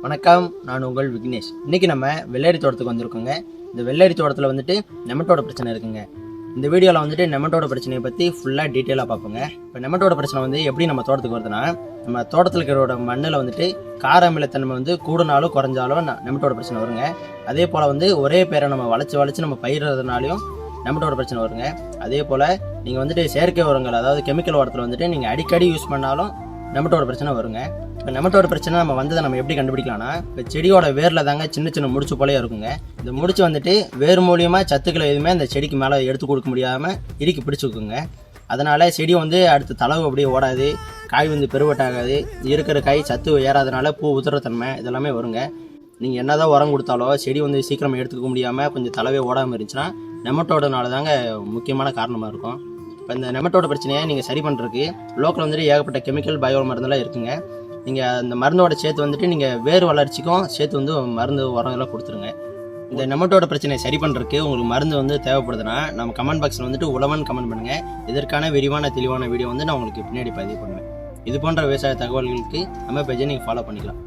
வணக்கம், நான் உங்கள் விக்னேஷ். இன்றைக்கி நம்ம வெள்ளரி தோட்டத்துக்கு வந்திருக்கோங்க. இந்த வெள்ளரி தோட்டத்தில் வந்துட்டு நெமட்டோட பிரச்சனை இருக்குங்க. இந்த வீடியோவில் வந்துட்டு நெமட்டோட பிரச்சனையை பற்றி ஃபுல்லாக டீட்டெயிலாக பார்ப்போங்க. இப்போ நெமட்டோட பிரச்சனை வந்து எப்படி நம்ம தோட்டத்துக்கு வருதுன்னா, நம்ம தோட்டத்தில் இருக்கிற மண்ணில் வந்துட்டு கார அமிலத்தன்மை வந்து கூடுனாலும் குறைஞ்சாலும் நெமட்டோட பிரச்சனை வருங்க. அதே போல் வந்து ஒரே பேரை நம்ம வளைச்சி நம்ம பயிர்றதுனாலையும் நெமட்டோட பிரச்சனை வருங்க. அதே போல் நீங்கள் வந்துட்டு செயற்கை உரங்கள், அதாவது கெமிக்கல் உரத்தில் வந்துட்டு நீங்கள் அடிக்கடி யூஸ் பண்ணாலும் நெமட்டோட பிரச்சனை வருங்க. இப்போ நெமட்டோட பிரச்சனை நம்ம வந்ததை நம்ம எப்படி கண்டுபிடிக்கலாம்னா, இப்போ செடியோட வேரில் தாங்க சின்ன முடிச்சு போலே இருக்குங்க. இந்த முடிச்சு வந்துட்டு வேர் மூலியமாக சத்துக்களை எதுவுமே அந்த செடிக்கு மேலே எடுத்து கொடுக்க முடியாமல் இறுக்கி பிடிச்சிக்குங்க. அதனால் செடி வந்து அடுத்த தளவு அப்படியே ஓடாது, காய் வந்து பெருவட்டாகாது, இருக்கிற காய் சத்து ஏறாதனால பூ உதிரத்தன்மை இதெல்லாமே வருங்க. நீங்கள் என்ன தான் உரம் கொடுத்தாலோ செடி வந்து சீக்கிரமாக எடுத்துக்க முடியாமல் கொஞ்சம் தளவே ஓடாமல் இருந்துச்சுன்னா நெமட்டோடனால தாங்க முக்கியமான காரணமாக இருக்கும். இப்போ இந்த நெமட்டோட பிரச்சனையை நீங்கள் சரி பண்ணுறதுக்கு லோக்கல் வந்துட்டு ஏகப்பட்ட கெமிக்கல் பயோ மருந்தெல்லாம் இருக்குங்க. நீங்கள் அந்த மருந்தோட சேர்த்து வந்துட்டு நீங்கள் வேர் வளர்ச்சிக்கும் சேர்த்து வந்து மருந்து உரம் எல்லாம் கொடுத்துருங்க. இந்த நெமட்டோட பிரச்சனையை சரி பண்ணுறதுக்கு உங்களுக்கு மருந்து வந்து தேவைப்படுதுன்னா நம்ம கமெண்ட் பாக்ஸில் வந்துட்டு உழவன் கமெண்ட் பண்ணுங்கள். இதற்கான விரிவான தெளிவான வீடியோ வந்து நான் உங்களுக்கு பின்னாடி பதிவு பண்ணுவேன். இது போன்ற விவசாய தகவல்களுக்கு நம்ம பேஜை நீங்கள் ஃபாலோ பண்ணிக்கலாம்.